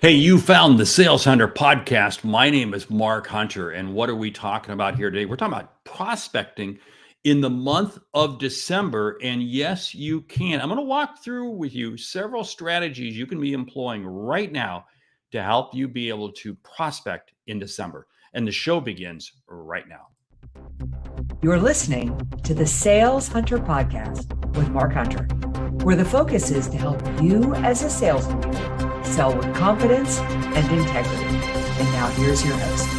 Hey, you found the Sales Hunter podcast. My name is Mark Hunter. And what are we talking about here today? We're talking about prospecting in the month of December. And yes, you can. I'm going to walk through with you several strategies you can be employing right now to help you be able to prospect in December. And the show begins right now. You're listening to the Sales Hunter podcast with Mark Hunter, where the focus is to help you as a sales leader sell with confidence and integrity. And now here's your host.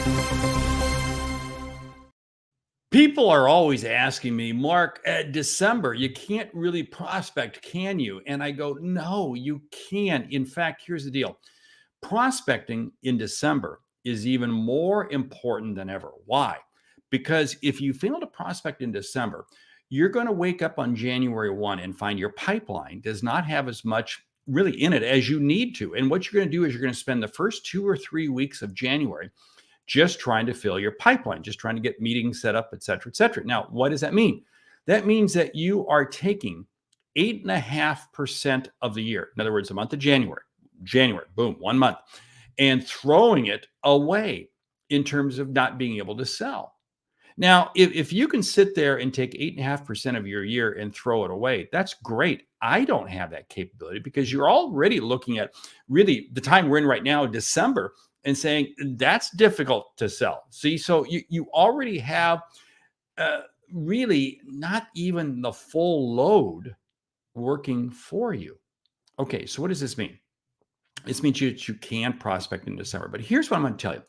People are always asking me, Mark, at December, you can't really prospect, can you? And I go, no, you can. In fact, here's the deal. Prospecting in December is even more important than ever. Why? Because if you fail to prospect in December, you're going to wake up on January 1 and find your pipeline does not have as much really in it as you need to. And what you're going to do is you're going to spend the first 2 or 3 weeks of January just trying to fill your pipeline, just trying to get meetings set up, et cetera, et cetera. Now, what does that mean? That means that you are taking 8.5% of the year. In other words, the month of January, boom, 1 month, and throwing it away in terms of not being able to sell. Now, if you can sit there and take 8.5% of your year and throw it away, that's great. I don't have that capability because you're already looking at really the time we're in right now, December, and saying that's difficult to sell. See, so you already have really not even the full load working for you. Okay, so what does this mean? This means you can prospect in December. But here's what I'm going to tell you.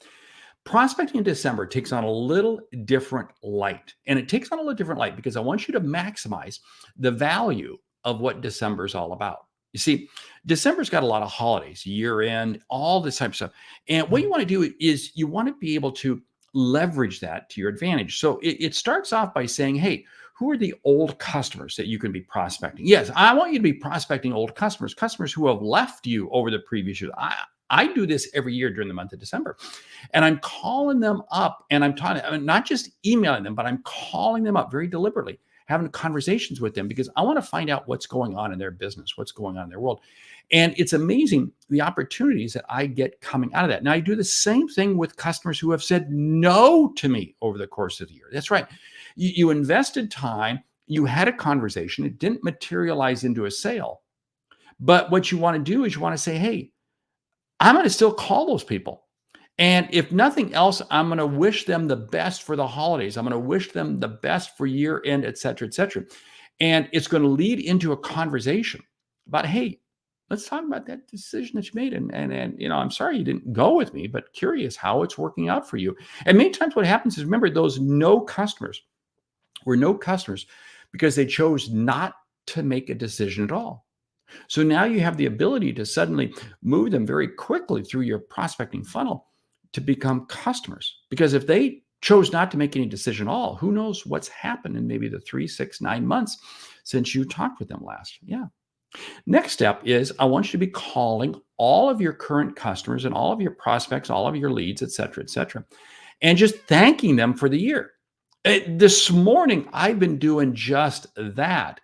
Prospecting in December takes on a little different light. And it takes on a little different light because I want you to maximize the value of what December is all about. You see, December's got a lot of holidays, year end, all this type of stuff. And what you want to do is you want to be able to leverage that to your advantage. So it starts off by saying, hey, who are the old customers that you can be prospecting? Yes, I want you to be prospecting old customers, customers who have left you over the previous year. I do this every year during the month of December. And I'm calling them up and I'm not just emailing them, but I'm calling them up very deliberately, having conversations with them because I want to find out what's going on in their business, what's going on in their world. And it's amazing the opportunities that I get coming out of that. Now, I do the same thing with customers who have said no to me over the course of the year. That's right. You invested time, you had a conversation, it didn't materialize into a sale. But what you want to do is you want to say, hey, I'm going to still call those people. And if nothing else, I'm going to wish them the best for the holidays. I'm going to wish them the best for year end, et cetera, et cetera. And it's going to lead into a conversation about, hey, let's talk about that decision that you made. And I'm sorry you didn't go with me, but curious how it's working out for you. And many times what happens is, remember, those no customers were no customers because they chose not to make a decision at all. So now you have the ability to suddenly move them very quickly through your prospecting funnel to become customers. Because if they chose not to make any decision at all, who knows what's happened in maybe the 3, 6, 9 months since you talked with them last. Yeah. Next step is I want you to be calling all of your current customers and all of your prospects, all of your leads, et cetera, and just thanking them for the year. This morning, I've been doing just that.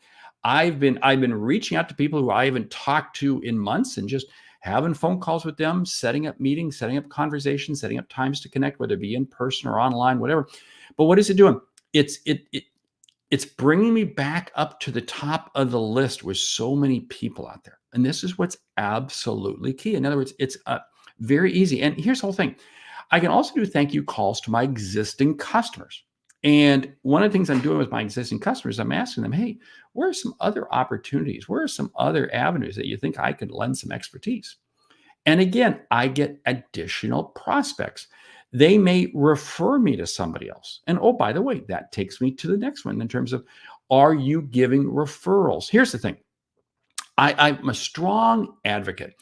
I've been reaching out to people who I haven't talked to in months and just having phone calls with them, setting up meetings, setting up conversations, setting up times to connect, whether it be in person or online, whatever. But what is it doing? It's bringing me back up to the top of the list with so many people out there. And this is what's absolutely key. In other words, it's very easy. And here's the whole thing. I can also do thank you calls to my existing customers. And one of the things I'm doing with my existing customers, I'm asking them, hey, where are some other opportunities? Where are some other avenues that you think I could lend some expertise? And again, I get additional prospects. They may refer me to somebody else. And oh, by the way, that takes me to the next one in terms of, are you giving referrals? Here's the thing. I'm a strong advocate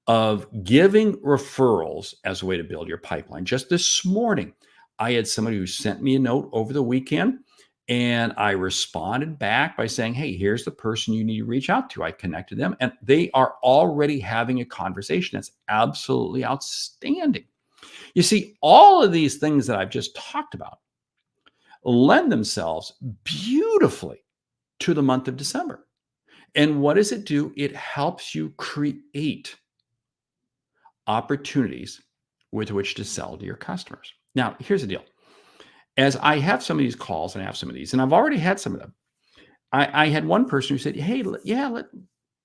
of giving referrals as a way to build your pipeline. Just this morning, I had somebody who sent me a note over the weekend and I responded back by saying, hey, here's the person you need to reach out to. I connected them and they are already having a conversation. That's absolutely outstanding. You see, all of these things that I've just talked about lend themselves beautifully to the month of December. And what does it do? It helps you create opportunities with which to sell to your customers. Now, here's the deal. As I have some of these calls and I have some of these, and I've already had some of them, I had one person who said, "Hey,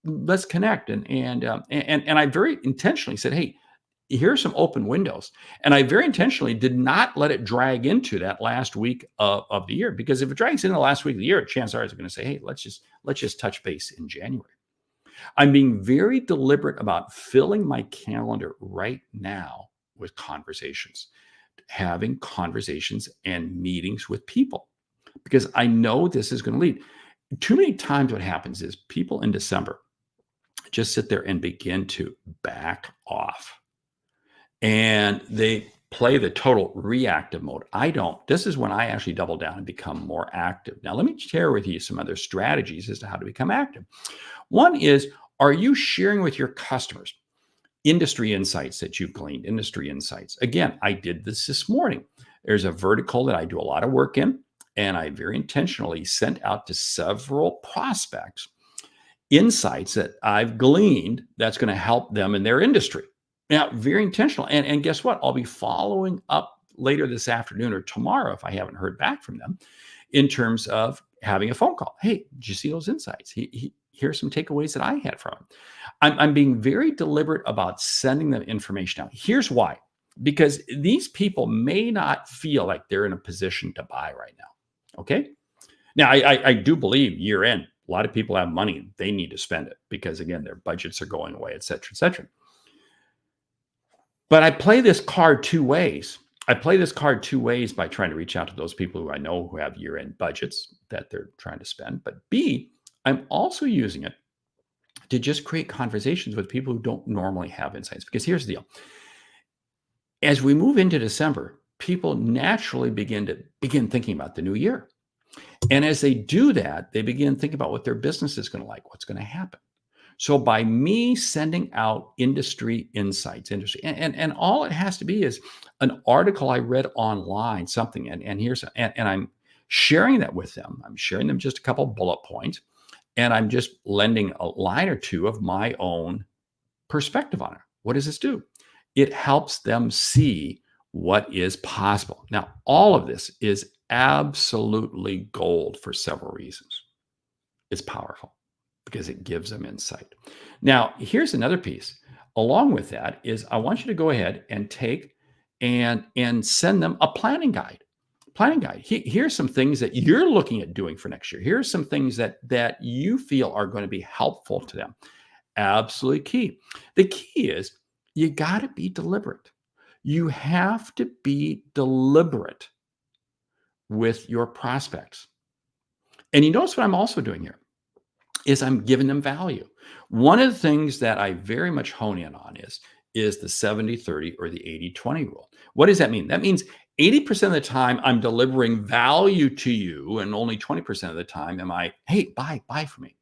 let's connect," and I very intentionally said, "Hey, here's some open windows," and I very intentionally did not let it drag into that last week of the year, because if it drags into the last week of the year, chances are it's going to say, "Hey, let's just touch base in January." I'm being very deliberate about filling my calendar right now with conversations, having conversations and meetings with people, because I know this is going to lead. Too many times what happens is people in December just sit there and begin to back off, and they play the total reactive mode. I don't. This is when I actually double down and become more active. Now, let me share with you some other strategies as to how to become active. One is, are you sharing with your customers industry insights that you've gleaned? Industry insights. Again, I did this morning. There's a vertical that I do a lot of work in, and I very intentionally sent out to several prospects insights that I've gleaned that's going to help them in their industry. Now, very intentional. And guess what? I'll be following up later this afternoon or tomorrow, if I haven't heard back from them, in terms of having a phone call. "Hey, did you see those insights? Here's some takeaways that I had from them." I'm being very deliberate about sending them information out. Here's why. Because these people may not feel like they're in a position to buy right now. Okay. Now, I do believe year end, a lot of people have money. They need to spend it because, again, their budgets are going away, et cetera, et cetera. But I play this card two ways. I play this card two ways by trying to reach out to those people who I know who have year end budgets that they're trying to spend. But B, I'm also using it to just create conversations with people who don't normally have insights. Because here's the deal. As we move into December, people naturally begin thinking about the new year. And as they do that, they begin thinking about what their business is going to like, what's going to happen. So by me sending out industry insights, and all it has to be is an article I read online, something, and I'm sharing that with them. I'm sharing them just a couple of bullet points, and I'm just lending a line or two of my own perspective on it. What does this do? It helps them see what is possible. Now, all of this is absolutely gold for several reasons. It's powerful because it gives them insight. Now, here's another piece. Along with that is, I want you to go ahead and take and send them a planning guide. Here's some things that you're looking at doing for next year. Here's some things that you feel are going to be helpful to them. Absolutely key. The key is, you got to be deliberate. You have to be deliberate with your prospects. And you notice what I'm also doing here is I'm giving them value. One of the things that I very much hone in on is the 70-30 or the 80-20 rule. What does that mean? That means 80% of the time I'm delivering value to you, and only 20% of the time am I, "Hey, buy from me."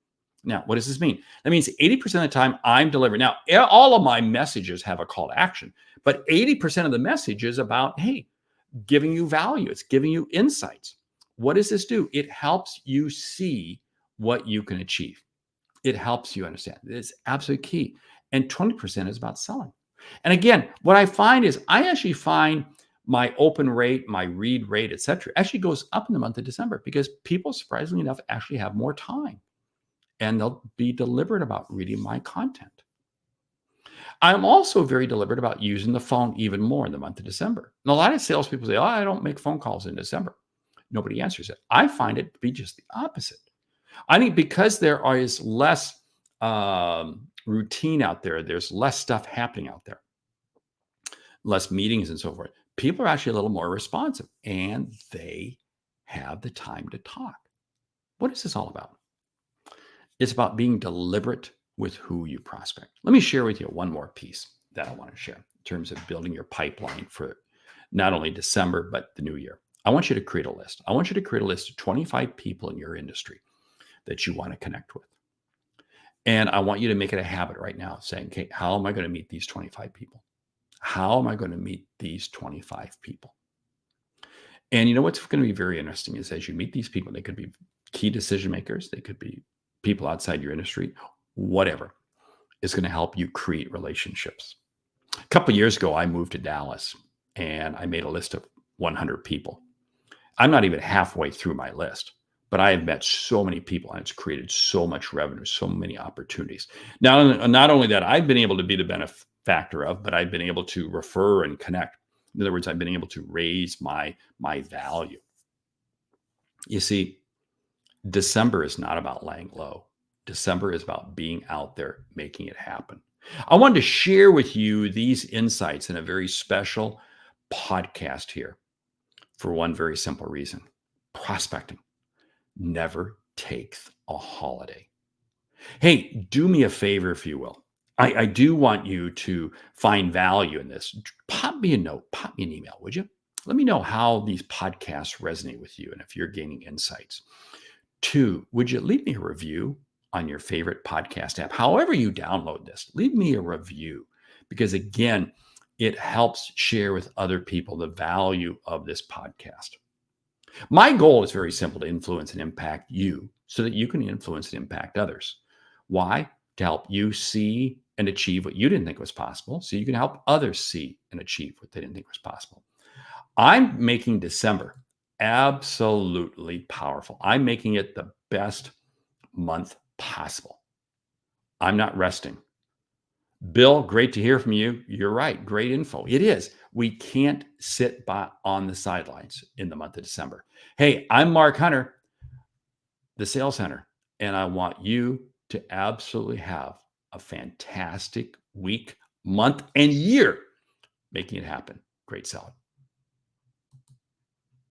Now, what does this mean? That means 80% of the time I'm delivering. Now, all of my messages have a call to action, but 80% of the message is about, hey, giving you value. It's giving you insights. What does this do? It helps you see what you can achieve. It helps you understand. It's absolutely key. And 20% is about selling. And again, what I find is, I actually find my open rate, my read rate, et cetera, actually goes up in the month of December, because people, surprisingly enough, actually have more time, and they'll be deliberate about reading my content. I'm also very deliberate about using the phone even more in the month of December. And a lot of salespeople say, "Oh, I don't make phone calls in December." Nobody answers it. I find it to be just the opposite. I think because there is less routine out there, there's less stuff happening out there, less meetings and so forth, people are actually a little more responsive, and they have the time to talk. What is this all about? It's about being deliberate with who you prospect. Let me share with you one more piece that I want to share in terms of building your pipeline for not only December, but the new year. I want you to create a list. I want you to create a list of 25 people in your industry that you want to connect with. And I want you to make it a habit right now of saying, "Okay, how am I going to meet these 25 people? How am I going to meet these 25 people?" And you know what's going to be very interesting is, as you meet these people, they could be key decision makers, they could be people outside your industry, whatever, is going to help you create relationships. A couple of years ago, I moved to Dallas and I made a list of 100 people. I'm not even halfway through my list, but I have met so many people and it's created so much revenue, so many opportunities. Now, not only that, I've been able to be the benefactor of, but I've been able to refer and connect. In other words, I've been able to raise my value. You see, December is not about laying low. December is about being out there, making it happen. I wanted to share with you these insights in a very special podcast here for one very simple reason. Prospecting never takes a holiday. Hey, do me a favor, if you will. I do want you to find value in this. Pop me a note, pop me an email, would you? Let me know how these podcasts resonate with you and if you're gaining insights. 2, would you leave me a review on your favorite podcast app? However you download this, leave me a review because, again, it helps share with other people the value of this podcast. My goal is very simple: to influence and impact you so that you can influence and impact others. Why? To help you see and achieve what you didn't think was possible so you can help others see and achieve what they didn't think was possible. I'm making December absolutely powerful. I'm making it the best month possible. I'm not resting. Bill, great to hear from you. You're right. Great info. It is. We can't sit on the sidelines in the month of December. Hey, I'm Mark Hunter, the Sales Hunter, and I want you to absolutely have a fantastic week, month, and year making it happen. Great selling.